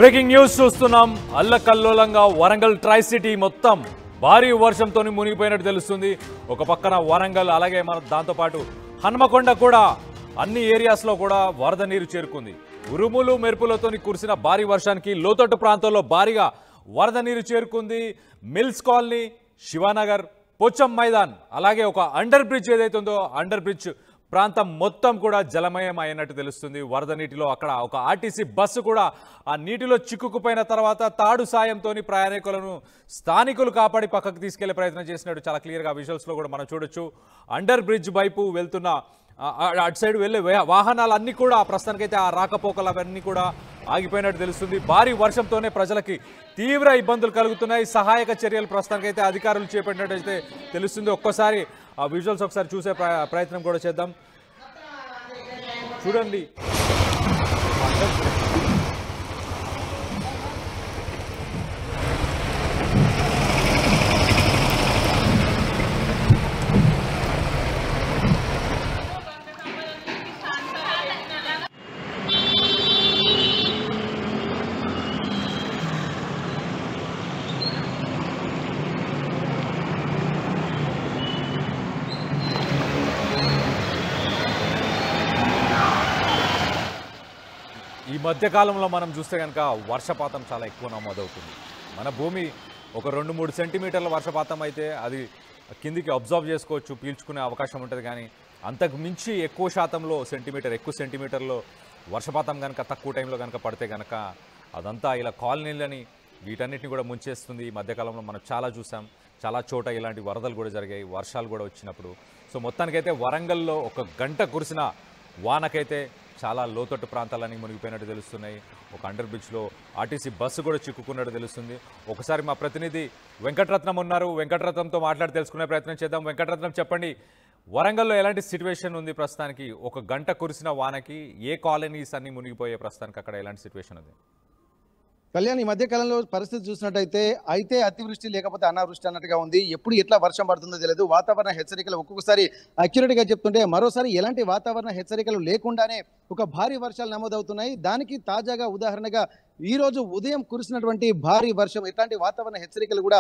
Breaking news చూస్తున్నాం. అల్లకల్లోలంగా Warangal try city మొత్తం భారీ వర్షంతో మునిగిపోయినట్టు తెలుస్తుంది. ఒక పక్కన వరంగల్, అలాగే మన దాంతోపాటు హన్మకొండ కూడా అన్ని ఏరియాస్లో కూడా వరద నీరు చేరుకుంది. ఉరుములు మెరుపులతో కురిసిన భారీ వర్షానికి లోతట్టు ప్రాంతాల్లో భారీగా వరద నీరు చేరుకుంది. మిల్స్ కాలనీ, శివానగర్, పోచం మైదాన్, అలాగే ఒక అండర్ బ్రిడ్జ్ ఏదైతే ఉందో అండర్ బ్రిడ్జ్ ప్రాంతం మొత్తం కూడా జలమయం అయినట్టు తెలుస్తుంది. వరద నీటిలో అక్కడ ఒక ఆర్టీసీ బస్సు కూడా ఆ నీటిలో చిక్కుకుపోయిన తర్వాత తాడు సాయంతో ప్రయాణికులను స్థానికులు కాపాడి పక్కకు తీసుకెళ్లే ప్రయత్నం చేసినట్టు చాలా క్లియర్గా విజువల్స్లో కూడా మనం చూడొచ్చు. అండర్ బ్రిడ్జ్ వైపు వెళ్తున్న అటు సైడ్ వెళ్ళే వాహనాలన్నీ కూడా ప్రస్తుతానికైతే ఆ రాకపోకలు అవన్నీ కూడా ఆగిపోయినట్టు తెలుస్తుంది. భారీ వర్షంతోనే ప్రజలకి తీవ్ర ఇబ్బందులు కలుగుతున్నాయి. సహాయక చర్యలు ప్రస్తుతానికైతే అధికారులు చేపట్టినట్టయితే తెలుస్తుంది. ఒక్కసారి ఆ విజువల్స్ ఒకసారి చూసే ప్రయత్నం కూడా చేద్దాం. చూడండి, ఈ మధ్యకాలంలో మనం చూస్తే కనుక వర్షపాతం చాలా ఎక్కువ నమోదవుతుంది. మన భూమి ఒక 2-3 సెంటీమీటర్ల వర్షపాతం అయితే అది కిందికి అబ్జర్వ్ చేసుకోవచ్చు, పీల్చుకునే అవకాశం ఉంటుంది. కానీ అంతకు మించి ఎక్కువ శాతంలో ఎక్కువ సెంటీమీటర్లో వర్షపాతం కనుక తక్కువ టైంలో కనుక పడితే కనుక అదంతా ఇలా కాలనీలని వీటన్నిటిని కూడా ముంచేస్తుంది. ఈ మధ్యకాలంలో మనం చాలా చూసాం. చాలా చోట ఇలాంటి వరదలు కూడా జరిగాయి, వర్షాలు కూడా వచ్చినప్పుడు. సో మొత్తానికైతే వరంగల్లో ఒక గంట కురిసిన వానకైతే చాలా లోతట్టు ప్రాంతాలన్నీ మునిగిపోయినట్టు తెలుస్తున్నాయి. ఒక అండర్ బ్రిడ్జ్లో ఆర్టీసీ బస్సు కూడా చిక్కుకున్నట్టు తెలుస్తుంది. ఒకసారి మా ప్రతినిధి వెంకటరత్నం ఉన్నారు, వెంకటరత్నంతో మాట్లాడి తెలుసుకునే ప్రయత్నం చేద్దాం. వెంకటరత్నం, చెప్పండి, వరంగల్లో ఎలాంటి సిచ్యువేషన్ ఉంది ప్రస్తుతానికి? ఒక గంట కురిసిన వానకి ఏ కాలనీస్ అన్ని మునిగిపోయే ప్రస్తుతానికి అక్కడ ఎలాంటి సిచ్యువేషన్ ఉంది? కళ్యాణ్, ఈ మధ్య కాలంలో పరిస్థితి చూసినట్టయితే అతివృష్టి లేకపోతే అనావృష్టి అన్నట్టుగా ఉంది. ఎప్పుడు ఎట్లా వర్షం పడుతుందో తెలియదు. వాతావరణ హెచ్చరికలు ఒక్కొక్కసారి అక్యురేట్గా చెప్తుంటే మరోసారి ఎలాంటి వాతావరణ హెచ్చరికలు లేకుండానే ఒక భారీ వర్షాలు నమోదవుతున్నాయి. దానికి తాజాగా ఉదాహరణగా ఈ రోజు ఉదయం కురిసినటువంటి భారీ వర్షం, ఎట్లాంటి వాతావరణ హెచ్చరికలు కూడా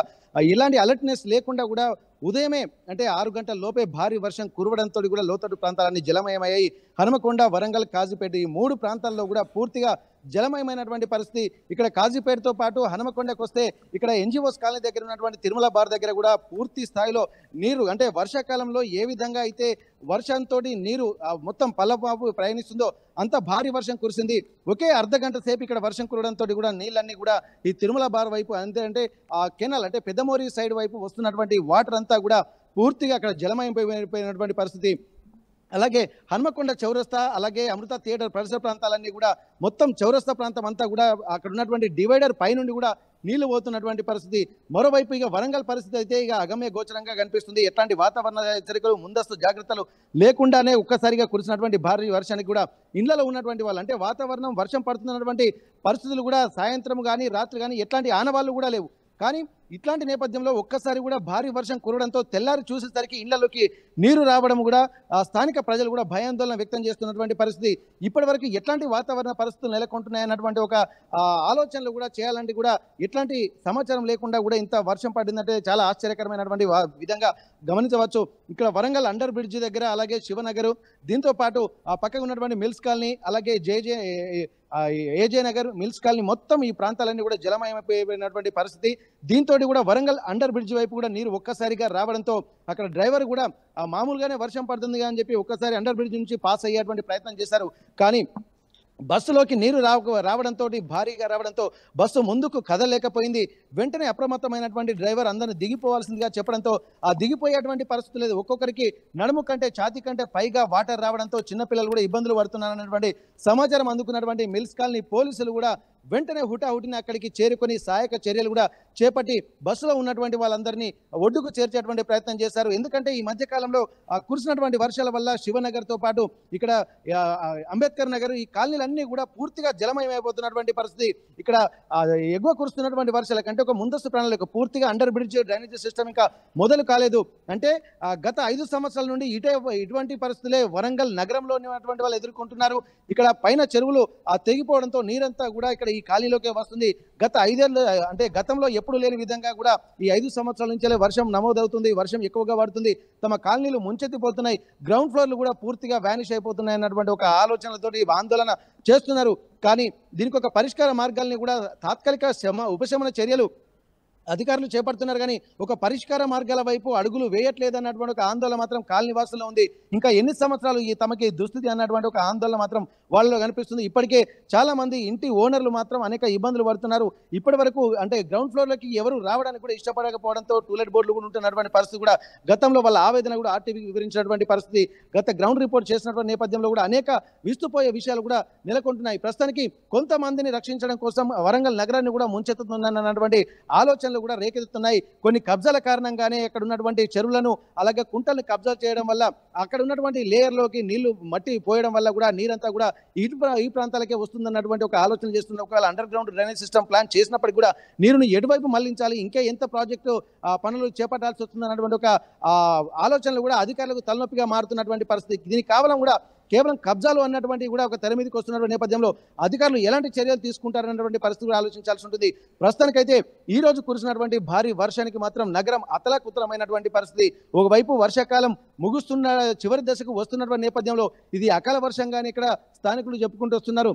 ఎలాంటి అలర్ట్నెస్ లేకుండా కూడా ఉదయమే అంటే 6 గంటల లోపే భారీ వర్షం కురవడంతో కూడా లోతట్టు ప్రాంతాలన్నీ జలమయమయ్యాయి. హనుమకొండ, వరంగల్, కాజీపేట ఈ 3 ప్రాంతాల్లో కూడా పూర్తిగా జలమయమైనటువంటి పరిస్థితి. ఇక్కడ కాజీపేటతో పాటు హనుమకొండకు వస్తే ఇక్కడ ఎన్జిఓస్ కాలనీ దగ్గర ఉన్నటువంటి తిరుమల బార్ దగ్గర కూడా పూర్తి స్థాయిలో నీరు, అంటే వర్షాకాలంలో ఏ విధంగా అయితే వర్షంతో నీరు మొత్తం పల్లపాపు ప్రయాణిస్తుందో అంత భారీ వర్షం కురిసింది. ఒకే అర్ధగంట సేపు ఇక్కడ వర్షం కురవడంతో కూడా నీళ్ళన్నీ కూడా ఈ తిరుమల బార్ వైపు అంటే ఆ కెనాల్ అంటే పెద్దమోరి సైడ్ వైపు వస్తున్నటువంటి వాటర్ అంతా కూడా పూర్తిగా అక్కడ జలమయమైపోయినటువంటి పరిస్థితి. అలాగే హన్మకొండ చౌరస్తా, అలాగే అమృత థియేటర్ పరిసర ప్రాంతాలన్నీ కూడా మొత్తం చౌరస్తా ప్రాంతం అంతా కూడా అక్కడ ఉన్నటువంటి డివైడర్ పైనుండి కూడా నీళ్లు పోతున్నటువంటి పరిస్థితి. మరోవైపు ఇక వరంగల్ పరిస్థితి అయితే ఇక అగమ్య గోచరంగా కనిపిస్తుంది. ఎట్లాంటి వాతావరణ హెచ్చరికలు, ముందస్తు జాగ్రత్తలు లేకుండానే ఒక్కసారిగా కురిసినటువంటి భారీ వర్షానికి కూడా ఇళ్లలో ఉన్నటువంటి వాళ్ళు, అంటే వాతావరణం వర్షం పడుతున్నటువంటి పరిస్థితులు కూడా సాయంత్రం కానీ రాత్రి కానీ ఎట్లాంటి ఆనవాళ్ళు కూడా లేవు. కానీ ఇట్లాంటి నేపథ్యంలో ఒక్కసారి కూడా భారీ వర్షం కురవడంతో తెల్లారి చూసేసరికి ఇళ్లలోకి నీరు రావడం కూడా స్థానిక ప్రజలు కూడా భయాందోళన వ్యక్తం చేస్తున్నటువంటి పరిస్థితి. ఇప్పటివరకు ఎట్లాంటి వాతావరణ పరిస్థితులు నెలకొంటున్నాయన్నటువంటి ఒక ఆలోచనలు కూడా చేయాలంటే కూడా ఎట్లాంటి సమాచారం లేకుండా కూడా ఇంత వర్షం పడిందంటే చాలా ఆశ్చర్యకరమైనటువంటి విధంగా గమనించవచ్చు. ఇక్కడ వరంగల్ అండర్ బ్రిడ్జ్ దగ్గర, అలాగే శివనగర్, దీంతో పాటు ఆ పక్కకు ఉన్నటువంటి మిల్స్ కాలనీ, అలాగే ఏజే నగర్, మిల్స్ కాలనీ మొత్తం ఈ ప్రాంతాలన్నీ కూడా జలమయమైపోయినటువంటి పరిస్థితి. దీంతో కూడా వరంగల్ అండర్ బ్రిడ్జ్ వైపు కూడా నీరు ఒక్కసారిగా రావడంతో అక్కడ డ్రైవర్ కూడా మామూలుగానే వర్షం పడుతుంది అని చెప్పి ఒక్కసారి అండర్ బ్రిడ్జ్ నుంచి పాస్ అయ్యేటువంటి ప్రయత్నం చేశారు. కానీ బస్సులోకి నీరు రావడంతో భారీగా రావడంతో బస్సు ముందుకు కదలేకపోయింది. వెంటనే అప్రమత్తమైనటువంటి డ్రైవర్ అందరిని దిగిపోవాల్సిందిగా చెప్పడంతో ఆ దిగిపోయేటువంటి పరిస్థితి లేదు. ఒక్కొక్కరికి నడుము కంటే ఛాతీ కంటే పైగా వాటర్ రావడంతో చిన్నపిల్లలు కూడా ఇబ్బందులు పడుతున్నారన్నటువంటి సమాచారం అందుకున్నటువంటి మిల్స్ కాలనీ పోలీసులు కూడా వెంటనే హుటాహుటిని అక్కడికి చేరుకొని సహాయక చర్యలు కూడా చేపట్టి బస్సులో ఉన్నటువంటి వాళ్ళందరినీ ఒడ్డుకు చేర్చేటువంటి ప్రయత్నం చేశారు. ఎందుకంటే ఈ మధ్యకాలంలో కురిసినటువంటి వర్షాల వల్ల శివనగర్తో పాటు ఇక్కడ అంబేద్కర్ నగర్ ఈ కాలనీలన్నీ కూడా పూర్తిగా జలమయమైపోతున్నటువంటి పరిస్థితి. ఇక్కడ ఎగువ కురుస్తున్నటువంటి వర్షాల కంటే ఒక ముందస్తు ప్రణాళిక పూర్తిగా అండర్ బ్రిడ్జ్ డ్రైనేజ్ సిస్టమ్ ఇంకా మొదలు కాలేదు. అంటే గత 5 సంవత్సరాల నుండి ఇటువంటి పరిస్థితులే వరంగల్ నగరంలో ఉన్నటువంటి వాళ్ళు ఎదుర్కొంటున్నారు. ఇక్కడ పైన చెరువులు తెగిపోవడంతో నీరంతా కూడా ఇక్కడ కూడా ఈ కాలనీలోకే వస్తుంది. గత 5 ఏళ్ళు అంటే గతంలో ఎప్పుడు లేని విధంగా కూడా ఈ 5 సంవత్సరాల నుంచే వర్షం నమోదవుతుంది. వర్షం ఎక్కువగా పడుతుంది. తమ కాలనీలు ముంచెత్తిపోతున్నాయి. గ్రౌండ్ ఫ్లోర్లు కూడా పూర్తిగా వ్యానిష్ అయిపోతున్నాయి అన్నటువంటి ఒక ఆలోచనలతోటి ఆందోళన చేస్తున్నారు. కానీ దీనికి ఒక పరిష్కార మార్గాల్ని కూడా తాత్కాలిక ఉపశమన చర్యలు అధికారులు చేపడుతున్నారు. కానీ ఒక పరిష్కార మార్గాల వైపు అడుగులు వేయట్లేదు అన్నటువంటి ఒక ఆందోళన మాత్రం కాలనీవాసుల్లో ఉంది. ఇంకా ఎన్ని సంవత్సరాలు ఈ తమకి దుస్థితి అన్నటువంటి ఒక ఆందోళన మాత్రం వాళ్ళలో కనిపిస్తుంది. ఇప్పటికే చాలా మంది ఇంటి ఓనర్లు మాత్రం అనేక ఇబ్బందులు పడుతున్నారు. ఇప్పటి వరకు అంటే గ్రౌండ్ ఫ్లోర్లకి ఎవరు రావడానికి కూడా ఇష్టపడకపోవడంతో టూలెట్ బోర్డులు కూడా ఉంటున్నటువంటి పరిస్థితి కూడా గతంలో వాళ్ళ ఆవేదన కూడా ఆర్టీవీకి వివరించినటువంటి పరిస్థితి గత గ్రౌండ్ రిపోర్ట్ చేసినటువంటి నేపథ్యంలో కూడా అనేక విస్తుపోయే విషయాలు కూడా నెలకొంటున్నాయి. ప్రస్తుతానికి కొంతమందిని రక్షించడం కోసం వరంగల్ నగరాన్ని కూడా ముంచెత్తుతుందన్నటువంటి ఆలోచనలు కూడా రేకెత్తుతున్నాయి. కొన్ని కబ్జాల కారణంగానే అక్కడ ఉన్నటువంటి చెరువులను అలాగే కుంటలను కబ్జా చేయడం వల్ల అక్కడ ఉన్నటువంటి లేయర్లోకి నీళ్లు మట్టి పోయడం వల్ల కూడా నీరంతా కూడా ఈ ప్రాంతాలకే వస్తుందన్నటువంటి ఒక ఆలోచన చేస్తున్న ఒకవేళ under ground drainage system plan చేసినప్పటికీ కూడా నీరును ఎటువైపు మళ్లించాలి, ఇంకా ఎంత ప్రాజెక్టు పనులు చేపట్టాల్సి వస్తుందన్నటువంటి ఒక ఆలోచనలు కూడా అధికారులకు తలనొప్పిగా మారుతున్నటువంటి పరిస్థితి. దీనికి కేవలం కబ్జాలు అన్నటువంటి కూడా ఒక తెర మీదకి వస్తున్నటువంటి నేపథ్యంలో అధికారులు ఎలాంటి చర్యలు తీసుకుంటారన్నటువంటి పరిస్థితి కూడా ఆలోచించాల్సి ఉంటుంది. ప్రస్తుతానికైతే ఈ రోజు కురిసినటువంటి భారీ వర్షానికి మాత్రం నగరం అతలాకుతలమైనటువంటి పరిస్థితి. ఒకవైపు వర్షాకాలం ముగుస్తున్న చివరి దశకు వస్తున్నటువంటి నేపథ్యంలో ఇది అకాల వర్షంగానే ఇక్కడ స్థానికులు చెప్పుకుంటూ వస్తున్నారు.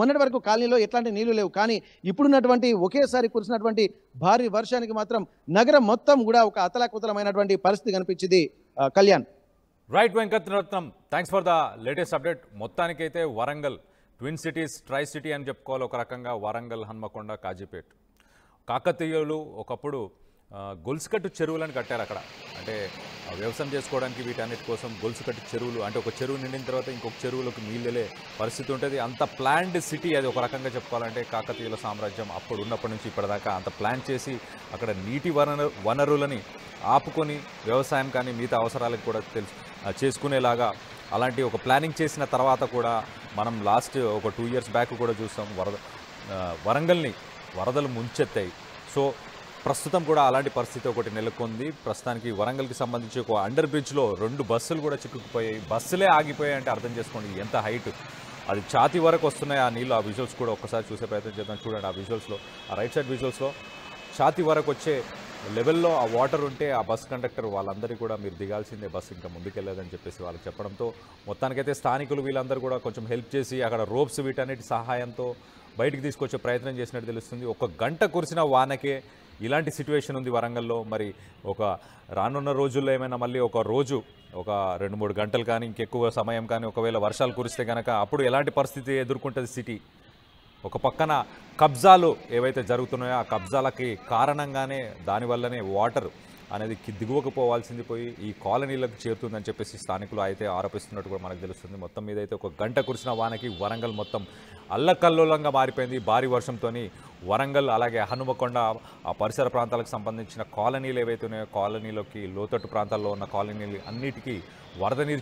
మొన్నటి వరకు కాలనీలో ఎట్లాంటి నీళ్లు లేవు. కానీ ఇప్పుడున్నటువంటి ఒకేసారి కురిసినటువంటి భారీ వర్షానికి మాత్రం నగరం మొత్తం కూడా ఒక అతలాకుతలమైనటువంటి పరిస్థితి కనిపించింది. Kalyan. Right Venkataratnam, thanks for the latest update. మొత్తానికైతే Warangal twin cities, tri city అని చెప్పుకోవాలి ఒక రకంగా. వరంగల్, హన్మకొండ, కాజీపేట్. కాకతీయులు ఒకప్పుడు గొలుసుకట్టు చెరువులను కట్టారు అక్కడ. అంటే వ్యవసాయం చేసుకోవడానికి వీటన్నిటి కోసం గొలుసుకట్టు చెరువులు, అంటే ఒక చెరువు నిండిన తర్వాత ఇంకొక చెరువులకు నీళ్ళే పరిస్థితి ఉంటుంది. అంత ప్లాన్డ్ సిటీ అది ఒక రకంగా చెప్పుకోవాలంటే. కాకతీయుల సామ్రాజ్యం అప్పుడు ఉన్నప్పటి నుంచి ఇప్పటిదాకా అంత ప్లాన్ చేసి అక్కడ నీటి వనరులని ఆపుకొని వ్యవసాయం కానీ మిగతా అవసరాలకు కూడా చేసుకునేలాగా అలాంటి ఒక ప్లానింగ్ చేసిన తర్వాత కూడా మనం లాస్ట్ ఒక 2 years బ్యాక్ కూడా చూసాం వరంగల్ని వరదలు ముంచెత్తాయి. సో ప్రస్తుతం కూడా అలాంటి పరిస్థితి ఒకటి నెలకొంది. ప్రస్తుతానికి వరంగల్కి సంబంధించి ఒక అండర్ బ్రిడ్జ్లో 2 బస్సులు కూడా చిక్కుకుపోయాయి. బస్సులే ఆగిపోయాయి అంటే అర్థం చేసుకోండి ఎంత హైట్. అది ఛాతీ వరకు వస్తున్నాయి ఆ నీళ్ళు. ఆ విజువల్స్ కూడా ఒక్కసారి చూసే ప్రయత్నం చేద్దాం. చూడండి ఆ విజువల్స్లో, ఆ రైట్ సైడ్ విజువల్స్లో ఛాతీ వరకు వచ్చే లెవెల్లో ఆ వాటర్ ఉంటే ఆ బస్ కండక్టర్ వాళ్ళందరికీ కూడా మీరు దిగాల్సిందే, బస్సు ఇంకా ముందుకెళ్ళలేదని చెప్పేసి వాళ్ళకి చెప్పడంతో మొత్తానికైతే స్థానికులు వీళ్ళందరూ కూడా కొంచెం హెల్ప్ చేసి అక్కడ రోప్స్ వీటన్నిటి సహాయంతో బయటికి తీసుకొచ్చే ప్రయత్నం చేసినట్టు తెలుస్తుంది. 1 గంట కురిసిన వానకే ఇలాంటి సిచ్యువేషన్ ఉంది వరంగల్లో. మరి ఒక రానున్న రోజుల్లో ఏమైనా మళ్ళీ ఒక రోజు ఒక 2-3 గంటలు కానీ ఇంకెక్కువ సమయం కానీ ఒకవేళ వర్షాలు కురిస్తే కనుక అప్పుడు ఎలాంటి పరిస్థితి ఎదుర్కొంటుంది సిటీ. ఒక పక్కన కబ్జాలు ఏవైతే జరుగుతున్నాయో ఆ కబ్జాలకి కారణంగానే దానివల్లనే వాటర్ అనేది దిగువకు పోవాల్సింది పోయి ఈ కాలనీలకు చేరుతుందని చెప్పేసి స్థానికులు అయితే ఆరోపిస్తున్నట్టు కూడా మనకు తెలుస్తుంది. మొత్తం మీద అయితే 1 గంట కురిసిన వానకి వరంగల్ మొత్తం అల్లకల్లోలంగా మారిపోయింది. భారీ వర్షంతో వరంగల్ అలాగే హనుమకొండ ఆ పరిసర ప్రాంతాలకు సంబంధించిన కాలనీలు ఏవైతే ఉన్నాయో కాలనీలోకి లోతట్టు ప్రాంతాల్లో ఉన్న కాలనీలు అన్నిటికీ వరద నీరు